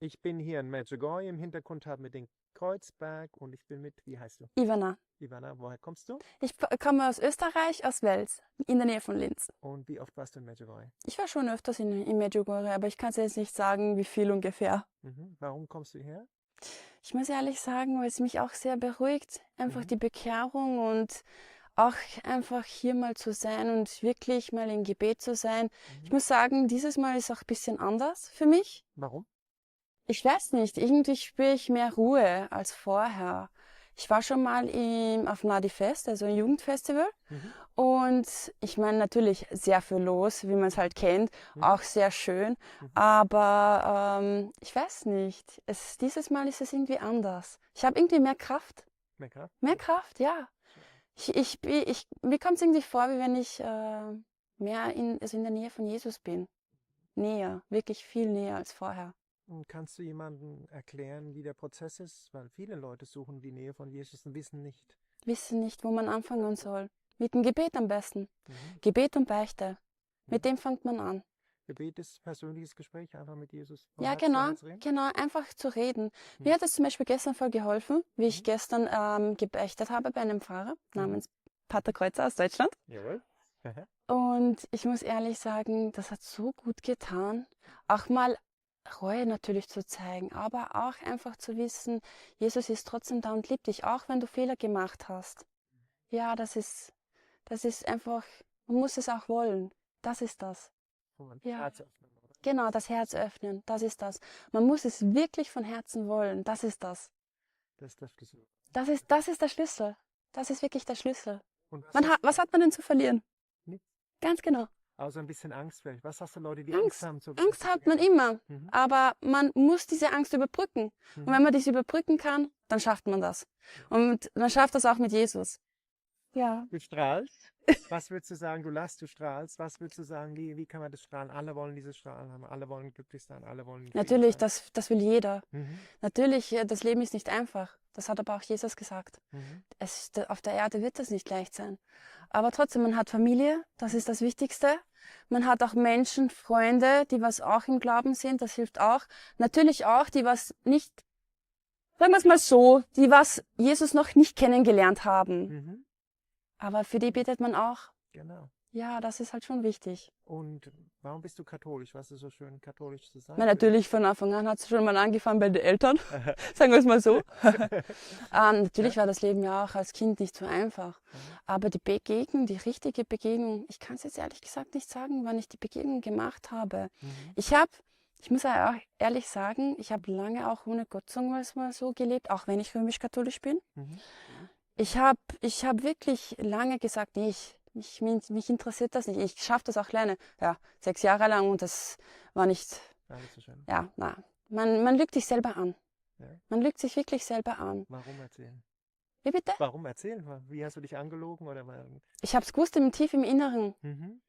Ich bin hier in Medjugorje, im Hintergrund haben wir den Kreuzberg und ich bin mit, wie heißt du? Ivana. Ivana, woher kommst du? Ich komme aus Österreich, aus Wels, in der Nähe von Linz. Und wie oft warst du in Medjugorje? Ich war schon öfters in Medjugorje, aber ich kann es jetzt nicht sagen, wie viel ungefähr. Warum kommst du her? Ich muss ehrlich sagen, weil es mich auch sehr beruhigt, einfach Mhm. die Bekehrung und auch einfach hier mal zu sein und wirklich mal im Gebet zu sein. Ich muss sagen, dieses Mal ist auch ein bisschen anders für mich. Warum? Ich weiß nicht, irgendwie spüre ich mehr Ruhe als vorher. Ich war schon mal auf Mladi Fest, also ein Jugendfestival. Mhm. Und ich meine, natürlich sehr viel los, wie man es halt kennt, Mhm. auch sehr schön. Mhm. Aber ich weiß nicht, dieses Mal ist es irgendwie anders. Ich habe irgendwie mehr Kraft. Mehr Kraft? Mehr Kraft, ja. Mir kommt es irgendwie vor, wie wenn ich mehr also in der Nähe von Jesus bin. Näher, wirklich viel näher als vorher. Und kannst du jemandem erklären, wie der Prozess ist? Weil viele Leute suchen die Nähe von Jesus und wissen nicht. Wissen nicht, wo man anfangen soll. Mit dem Gebet am besten. Mhm. Gebet und Beichte. Mit Mhm. dem fängt man an. Gebet ist persönliches Gespräch, einfach mit Jesus von Ja, Herz zu genau, Herz reden. genau, einfach zu reden. Mhm. Mir hat es zum Beispiel gestern voll geholfen, wie ich Mhm. gestern gebeichtet habe bei einem Pfarrer Mhm. namens Pater Kreuzer aus Deutschland. Jawohl. Aha. Und ich muss ehrlich sagen, das hat so gut getan, auch mal Reue natürlich zu zeigen, aber auch einfach zu wissen, Jesus ist trotzdem da und liebt dich, auch wenn du Fehler gemacht hast. Ja, das ist einfach, man muss es auch wollen. Das ist das. Und das Ja, Herz öffnen, oder? genau, das Herz öffnen, das ist das. Man muss es wirklich von Herzen wollen, das ist das. Das ist der Schlüssel. Das ist der Schlüssel. Das ist wirklich der Schlüssel. Und was hast Was hat man denn zu verlieren? du? Ganz genau. Außer ein bisschen Angst vielleicht. Was hast du Leute, die Angst Angst. haben, so Angst etwas zu hat man geben? immer, Mhm. aber man muss diese Angst überbrücken. Und Mhm. wenn man diese überbrücken kann, dann schafft man das. Und man schafft das auch mit Jesus. Ja. Du strahlst. Was würdest du sagen? Du lachst, du strahlst. Was würdest du sagen? Wie kann man das strahlen? Alle wollen dieses Strahlen haben. Alle wollen glücklich sein. Alle wollen fähig Natürlich, sein. das will jeder. Mhm. Natürlich, das Leben ist nicht einfach. Das hat aber auch Jesus gesagt. Mhm. Auf der Erde wird das nicht leicht sein. Aber trotzdem, man hat Familie, das ist das Wichtigste. Man hat auch Menschen, Freunde, die was auch im Glauben sind, das hilft auch. Natürlich auch, die was nicht, sagen wir es mal so, die was Jesus noch nicht kennengelernt haben. Mhm. Aber für die betet man auch. Genau. Ja, das ist halt schon wichtig. Und warum bist du katholisch? Was ist so schön, katholisch zu sein? Na, natürlich, von Anfang an hat es schon mal angefangen bei den Eltern, sagen wir es mal so. Natürlich war das Leben ja auch als Kind nicht so einfach. Aber die Begegnung, die richtige Begegnung, ich kann es jetzt ehrlich gesagt nicht sagen, wann ich die Begegnung gemacht habe. Mhm. Ich muss ja auch ehrlich sagen, ich habe lange auch ohne Gott, sagen wir es mal so, gelebt, auch wenn ich römisch-katholisch bin. Mhm. Ich hab wirklich lange gesagt, nee, mich interessiert das nicht. Ich schaffe das auch alleine. Ja, 6 Jahre lang und das war nicht, Gar nicht so schön. ja, na. Man lügt sich selber an. Ja. Man lügt sich wirklich selber an. Warum erzählen? Wie bitte? Warum erzählen? Wie hast du dich angelogen? Oder Ich habe es gewusst tief im Inneren. Mhm.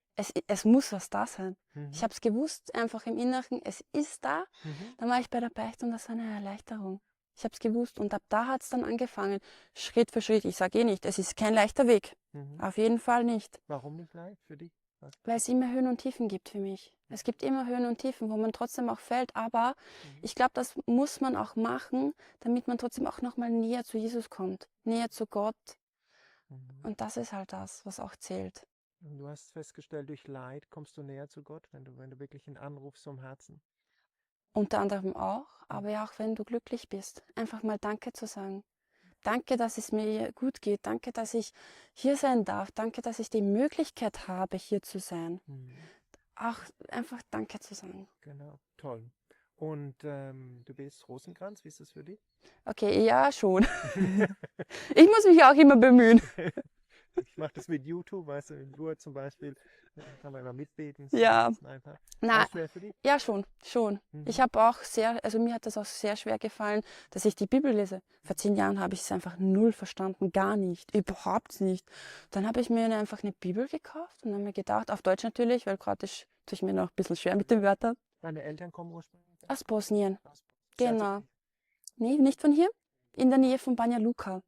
Es muss was da sein. Mhm. Ich habe es gewusst, einfach im Inneren, es ist da. Mhm. Dann war ich bei der Beichte und das war eine Erleichterung. Ich habe es gewusst und ab da hat es dann angefangen, Schritt für Schritt. Ich sage eh nicht, es ist kein leichter Weg. Mhm. Auf jeden Fall nicht. Warum nicht leicht für dich? Was? Weil es immer Höhen und Tiefen gibt für mich. Es gibt immer Höhen und Tiefen, wo man trotzdem auch fällt. Aber ich glaube, das muss man auch machen, damit man trotzdem auch nochmal näher zu Jesus kommt. Näher zu Gott. Mhm. Und das ist halt das, was auch zählt. Und du hast festgestellt, durch Leid kommst du näher zu Gott, wenn du wirklich ihn anrufst vom Herzen. Unter anderem auch, aber ja auch wenn du glücklich bist. Einfach mal Danke zu sagen. Danke, dass es mir gut geht. Danke, dass ich hier sein darf. Danke, dass ich die Möglichkeit habe, hier zu sein. Mhm. Auch einfach Danke zu sagen. Genau, toll. Und du bist Rosenkranz, wie ist das für dich? Okay, ja, schon. Ich muss mich auch immer bemühen. Ich mache das mit YouTube, weißt du, in Ruhe zum Beispiel, kann man immer mitbeten. Ja. Einfach. Na, Auch schwer für dich? ja, schon. Mhm. Ich habe auch mir hat das auch sehr schwer gefallen, dass ich die Bibel lese. Vor 10 Jahren habe ich es einfach null verstanden, gar nicht, überhaupt nicht. Dann habe ich mir einfach eine Bibel gekauft und habe mir gedacht, auf Deutsch natürlich, weil Kroatisch tue ich mir noch ein bisschen schwer mit den Wörtern. Deine Eltern kommen ursprünglich Aus Bosnien, aus genau. Nee, nicht von hier, in der Nähe von Banja Luka.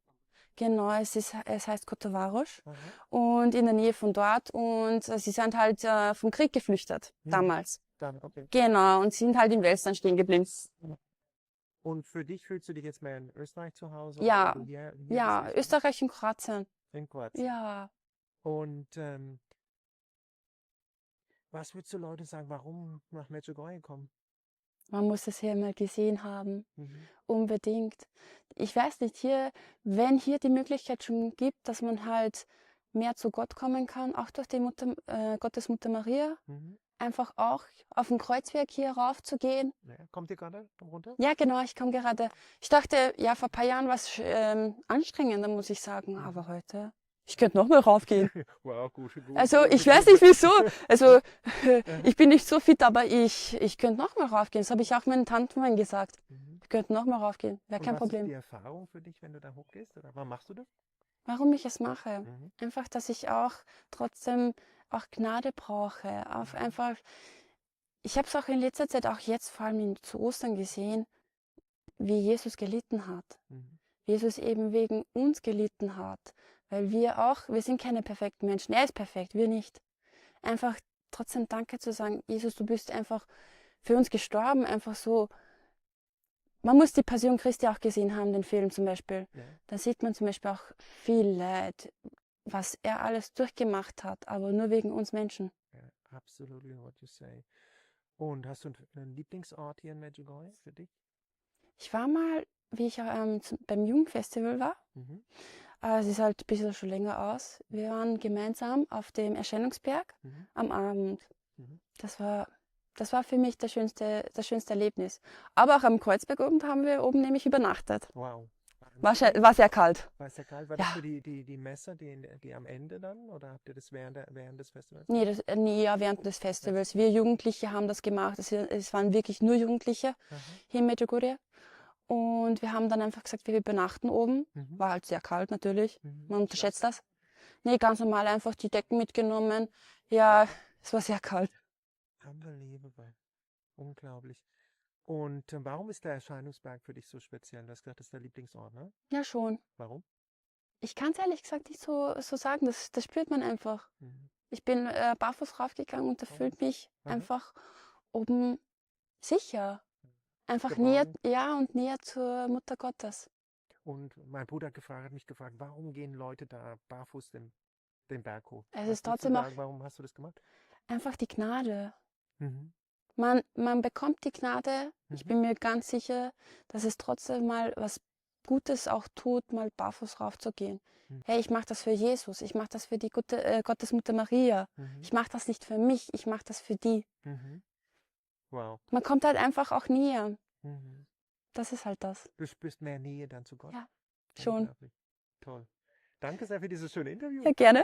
Genau, es heißt Kotovaroš Aha. und in der Nähe von dort und sie sind halt vom Krieg geflüchtet, damals. Dann, okay. Genau, und sind halt in Wels dann stehen geblieben. Und für dich fühlst du dich jetzt mehr in Österreich zu Hause oder Ja, hier bist ja, du Österreich und Kroatien. in Kroatien? Ja, Und was würdest du Leute sagen, warum nach Medjugorje kommen? man muss es hier mal gesehen haben. Mhm. Unbedingt. Ich weiß nicht, wenn hier die Möglichkeit schon gibt, dass man halt mehr zu Gott kommen kann, auch durch die Gottesmutter Maria, Mhm. einfach auch auf den Kreuzweg hier rauf zu gehen. Ja, kommt ihr gerade runter? Ja, genau, ich komme gerade. Ich dachte, ja, vor ein paar Jahren war es anstrengender, muss ich sagen, Mhm. aber heute, ich könnte noch mal raufgehen. Wow, gut. Also ich weiß nicht wieso. Also Ja. ich bin nicht so fit, aber ich könnte noch mal raufgehen. Das habe ich auch meinen Tanten gesagt. Mhm. Wir könnten noch mal raufgehen. Wäre Und kein was ist Problem. die Erfahrung für dich, wenn du da hochgehst? Oder warum machst du das? Warum ich es mache? Mhm. Einfach, dass ich auch trotzdem auch Gnade brauche. Auf Mhm. einfach, ich habe es auch in letzter Zeit, auch jetzt vor allem zu Ostern gesehen, wie Jesus gelitten hat. Mhm. Jesus eben wegen uns gelitten hat. Weil wir sind keine perfekten Menschen. Er ist perfekt, wir nicht. Einfach trotzdem Danke zu sagen, Jesus, du bist einfach für uns gestorben, einfach so. Man muss die Passion Christi auch gesehen haben, den Film zum Beispiel. Ja. Da sieht man zum Beispiel auch viel Leid, was er alles durchgemacht hat, aber nur wegen uns Menschen. Ja, absolutely what you say. Und hast du einen Lieblingsort hier in Medjugorje für dich? Ich war mal, wie ich beim Jugendfestival war, Mhm. es ist halt ein bisschen schon länger aus, wir waren gemeinsam auf dem Erscheinungsberg Mhm. am Abend. Mhm. Das war für mich das schönste Erlebnis. Aber auch am Kreuzberg oben haben wir oben nämlich übernachtet. Wow. War sehr kalt. War es ja kalt? War das Ja. für die Messe, die am Ende dann? Oder habt ihr das während des Festivals Nee, gemacht? ja, während des Festivals. Wir Jugendliche haben das gemacht. Es waren wirklich nur Jugendliche Aha. hier in Medjugorje. Und wir haben dann einfach gesagt, wir übernachten oben. Mhm. War halt sehr kalt natürlich. Mhm. Man unterschätzt das. Nee, ganz normal einfach die Decken mitgenommen. Ja, es war sehr kalt. Unbelievable. Unglaublich. Und warum ist der Erscheinungsberg für dich so speziell? Du hast gesagt, das ist der Lieblingsort, ne? Ja, schon. Warum? Ich kann es ehrlich gesagt nicht so sagen. Das spürt man einfach. Mhm. Ich bin barfuß raufgegangen und da Oh. fühlt mich Aha. einfach oben sicher. Einfach näher, Geborgen. ja, und näher zur Mutter Gottes. Und mein Bruder hat mich gefragt, warum gehen Leute da barfuß den Berg hoch? Es Was ist würdest du trotzdem auch sagen, warum hast du das gemacht? einfach die Gnade. Mhm. Man bekommt die Gnade. Ich Mhm. bin mir ganz sicher, dass es trotzdem mal was Gutes auch tut, mal barfuß raufzugehen. Mhm. Hey, ich mache das für Jesus. Ich mache das für die Gottesmutter Maria. Mhm. Ich mache das nicht für mich. Ich mache das für die. Mhm. Wow. Man kommt halt einfach auch näher. Mhm. Das ist halt das. Du spürst mehr Nähe dann zu Gott. Ja, schon. Unglaublich. Toll. Danke sehr für dieses schöne Interview. Ja, gerne.